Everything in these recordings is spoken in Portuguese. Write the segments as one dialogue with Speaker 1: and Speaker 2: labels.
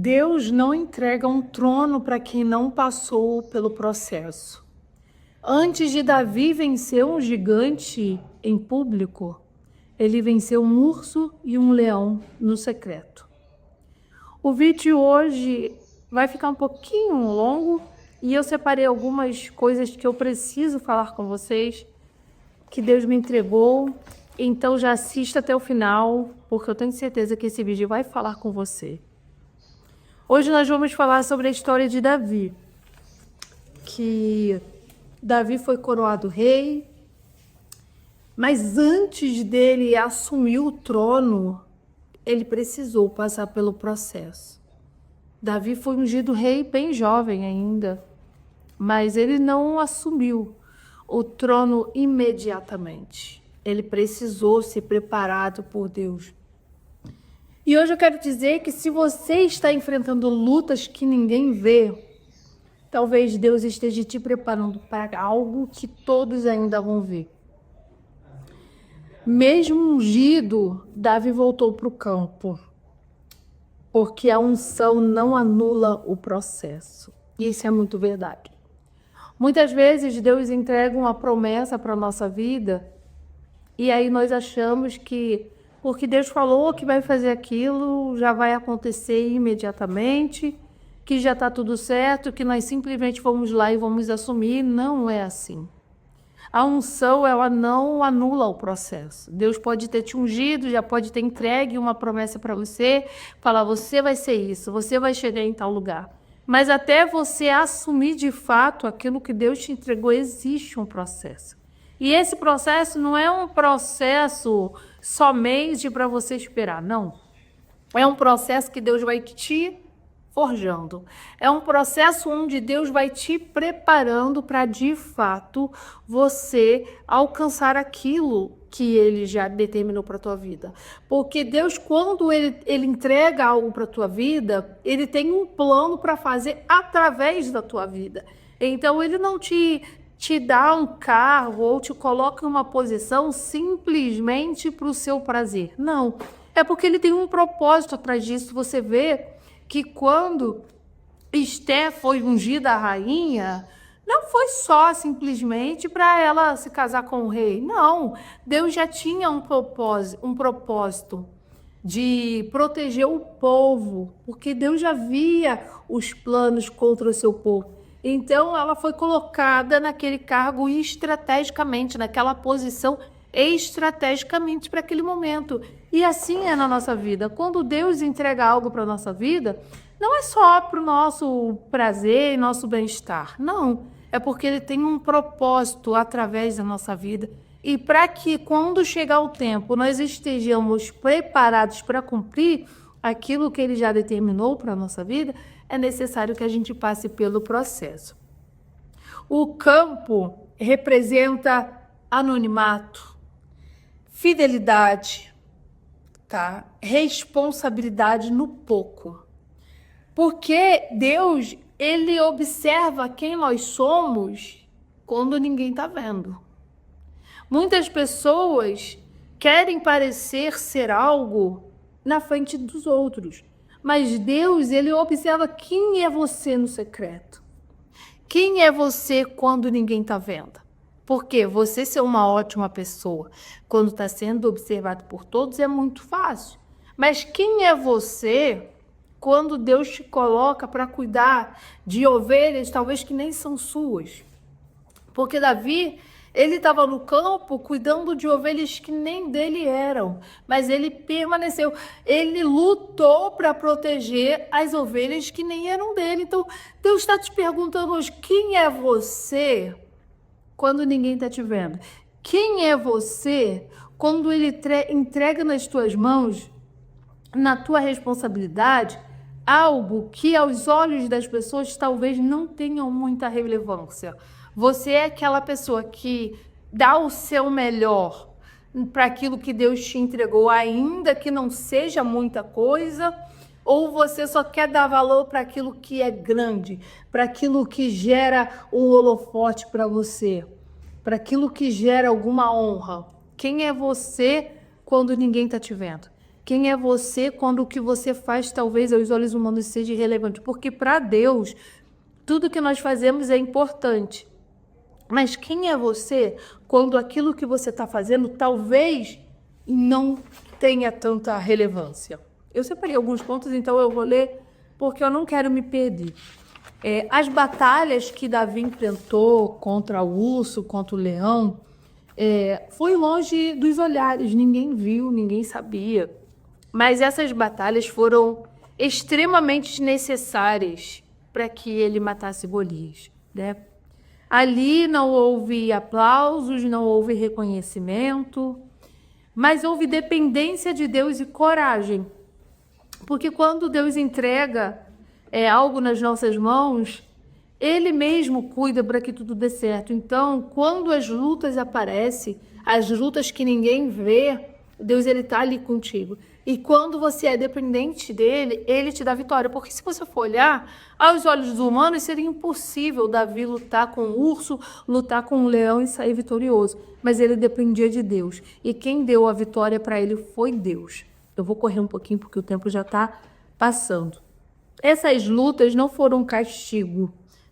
Speaker 1: Deus não entrega um trono para quem não passou pelo processo. Antes de Davi vencer um gigante em público, ele venceu um urso e um leão no secreto. O vídeo hoje vai ficar um pouquinho longo e eu separei algumas coisas que eu preciso falar com vocês, que Deus me entregou. Então já assista até o final, porque eu tenho certeza que esse vídeo vai falar com você. Hoje nós vamos falar sobre a história de Davi, que Davi foi coroado rei, mas antes dele assumir o trono, ele precisou passar pelo processo. Davi foi ungido rei bem jovem ainda, mas ele não assumiu o trono imediatamente. Ele precisou ser preparado por Deus. E hoje eu quero dizer que se você está enfrentando lutas que ninguém vê, talvez Deus esteja te preparando para algo que todos ainda vão ver. Mesmo ungido, Davi voltou para o campo, porque a unção não anula o processo. Isso é muito verdade. Muitas vezes Deus entrega uma promessa para a nossa vida e aí nós achamos que porque Deus falou que vai fazer aquilo, já vai acontecer imediatamente, que já está tudo certo, que nós simplesmente vamos lá e vamos assumir. Não é assim. A unção, ela não anula o processo. Deus pode ter te ungido, já pode ter entregue uma promessa para você, falar, você vai ser isso, você vai chegar em tal lugar. Mas até você assumir de fato aquilo que Deus te entregou, existe um processo. E esse processo não é um processo somente para você esperar, não. É um processo que Deus vai te forjando. É um processo onde Deus vai te preparando para, de fato, você alcançar aquilo que Ele já determinou para a tua vida. Porque Deus, quando Ele entrega algo para a tua vida, Ele tem um plano para fazer através da tua vida. Então, Ele não te dá um cargo ou te coloca em uma posição simplesmente para o seu prazer. Não, é porque Ele tem um propósito atrás disso. Você vê que quando Esté foi ungida a rainha, não foi só simplesmente para ela se casar com o rei. Não, Deus já tinha um propósito de proteger o povo, porque Deus já via os planos contra o seu povo. Então ela foi colocada naquele cargo estrategicamente, naquela posição estrategicamente para aquele momento. E assim é na nossa vida. Quando Deus entrega algo para a nossa vida, não é só para o nosso prazer e nosso bem-estar. Não, é porque Ele tem um propósito através da nossa vida. E para que quando chegar o tempo, nós estejamos preparados para cumprir aquilo que Ele já determinou para a nossa vida, é necessário que a gente passe pelo processo. O campo representa anonimato, fidelidade, tá? Responsabilidade no pouco. Porque Deus, Ele observa quem nós somos quando ninguém está vendo. Muitas pessoas querem parecer ser algo na frente dos outros. Mas Deus, Ele observa quem é você no secreto. Quem é você quando ninguém está vendo? Porque você ser uma ótima pessoa, quando está sendo observado por todos, é muito fácil. Mas quem é você quando Deus te coloca para cuidar de ovelhas, talvez que nem são suas? Porque Davi, ele estava no campo cuidando de ovelhas que nem dele eram, mas ele permaneceu, ele lutou para proteger as ovelhas que nem eram dele. Então, Deus está te perguntando hoje, quem é você quando ninguém está te vendo? Quem é você quando Ele entrega nas tuas mãos, na tua responsabilidade, algo que aos olhos das pessoas talvez não tenham muita relevância? Você é aquela pessoa que dá o seu melhor para aquilo que Deus te entregou, ainda que não seja muita coisa, ou você só quer dar valor para aquilo que é grande, para aquilo que gera um holofote para você, para aquilo que gera alguma honra? Quem é você quando ninguém está te vendo? Quem é você quando o que você faz talvez aos olhos humanos seja irrelevante? Porque para Deus, tudo que nós fazemos é importante. Mas quem é você quando aquilo que você está fazendo talvez não tenha tanta relevância? Eu separei alguns pontos, então eu vou ler porque eu não quero me perder. As batalhas que Davi enfrentou contra o urso, contra o leão, foi longe dos olhares, ninguém viu, ninguém sabia. Mas essas batalhas foram extremamente necessárias para que ele matasse Golias, né? Ali não houve aplausos, não houve reconhecimento, mas houve dependência de Deus e coragem. Porque quando Deus entrega algo nas nossas mãos, Ele mesmo cuida para que tudo dê certo. Então, quando as lutas aparecem, as lutas que ninguém vê, Deus ele está ali contigo. E quando você é dependente dele, ele te dá vitória. Porque se você for olhar, aos olhos dos humanos, seria impossível Davi lutar com o urso, lutar com o leão e sair vitorioso. Mas ele dependia de Deus. E quem deu a vitória para ele foi Deus. Eu vou correr um pouquinho porque o tempo já está passando. Essas lutas não foram castigo,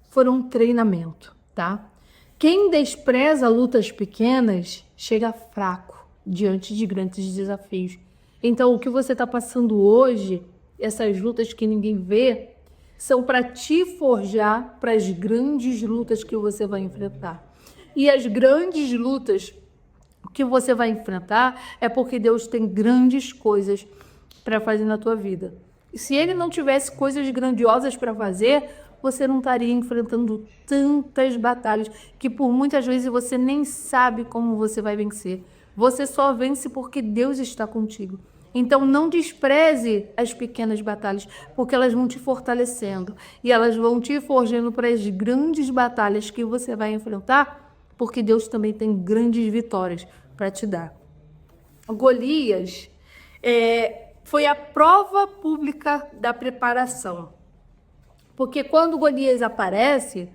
Speaker 1: foram um treinamento, tá? Quem despreza lutas pequenas chega fraco diante de grandes desafios. Então, o que você está passando hoje, essas lutas que ninguém vê, são para te forjar para as grandes lutas que você vai enfrentar. E as grandes lutas que você vai enfrentar é porque Deus tem grandes coisas para fazer na tua vida. E se Ele não tivesse coisas grandiosas para fazer, você não estaria enfrentando tantas batalhas que por muitas vezes você nem sabe como você vai vencer. Você só vence porque Deus está contigo. Então não despreze as pequenas batalhas, porque elas vão te fortalecendo e elas vão te forjando para as grandes batalhas que você vai enfrentar, porque Deus também tem grandes vitórias para te dar. Golias foi a prova pública da preparação. Porque quando Golias aparece,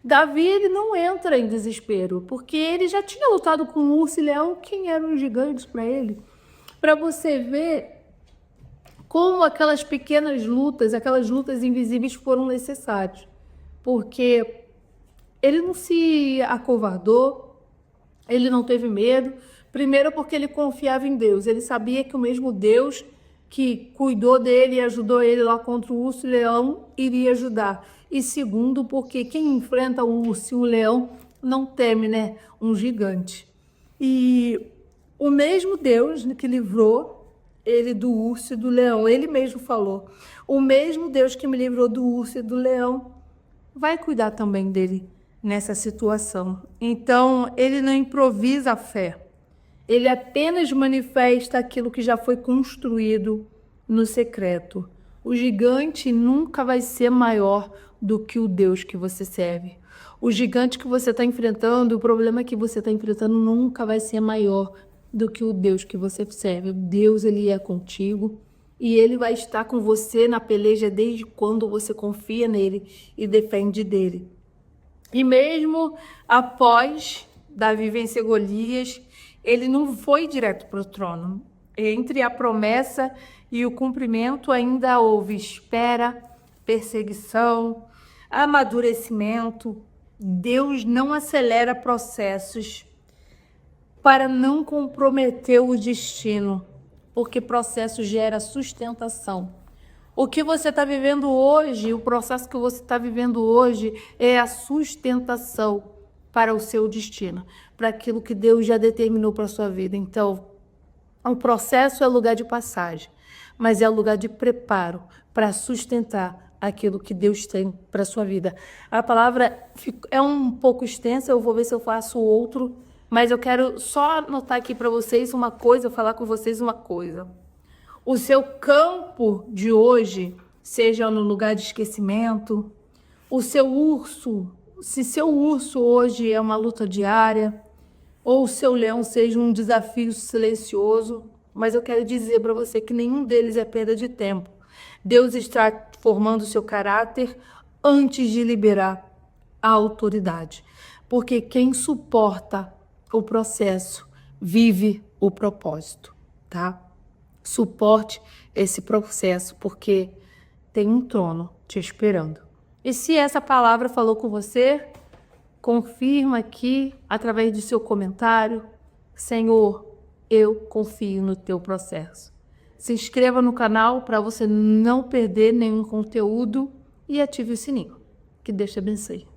Speaker 1: Davi ele não entra em desespero, porque ele já tinha lutado com o urso e leão, quem eram os gigantes para ele. Para você ver como aquelas pequenas lutas, aquelas lutas invisíveis foram necessárias. Porque ele não se acovardou, ele não teve medo. Primeiro porque ele confiava em Deus, ele sabia que o mesmo Deus que cuidou dele e ajudou ele lá contra o urso e o leão iria ajudar. E segundo, porque quem enfrenta o urso e o leão não teme, né? Um gigante. E o mesmo Deus que livrou ele do urso e do leão, ele mesmo falou, o mesmo Deus que me livrou do urso e do leão vai cuidar também dele nessa situação. Então, ele não improvisa a fé. Ele apenas manifesta aquilo que já foi construído no secreto. O gigante nunca vai ser maior do que o Deus que você serve. O gigante que você está enfrentando, o problema que você está enfrentando nunca vai ser maior do que o Deus que você serve. O Deus, ele é contigo e ele vai estar com você na peleja desde quando você confia nele e depende dele. E mesmo após Davi vencer Golias, ele não foi direto para o trono. Entre a promessa e o cumprimento ainda houve espera, perseguição, amadurecimento. Deus não acelera processos para não comprometer o destino, porque processo gera sustentação. O que você está vivendo hoje, o processo que você está vivendo hoje é a sustentação para o seu destino, para aquilo que Deus já determinou para a sua vida. Então, o processo é lugar de passagem, mas é lugar de preparo para sustentar aquilo que Deus tem para a sua vida. A palavra é um pouco extensa, eu vou ver se eu faço outro, mas eu quero só anotar aqui para vocês uma coisa, falar com vocês uma coisa. O seu campo de hoje, seja no lugar de esquecimento, o seu urso, se seu urso hoje é uma luta diária, ou o seu leão seja um desafio silencioso, mas eu quero dizer para você que nenhum deles é perda de tempo. Deus está formando o seu caráter antes de liberar a autoridade, porque quem suporta o processo vive o propósito, tá? Suporte esse processo, porque tem um trono te esperando. E se essa palavra falou com você, confirma aqui através do seu comentário: Senhor, eu confio no teu processo. Se inscreva no canal para você não perder nenhum conteúdo e ative o sininho. Que Deus te abençoe.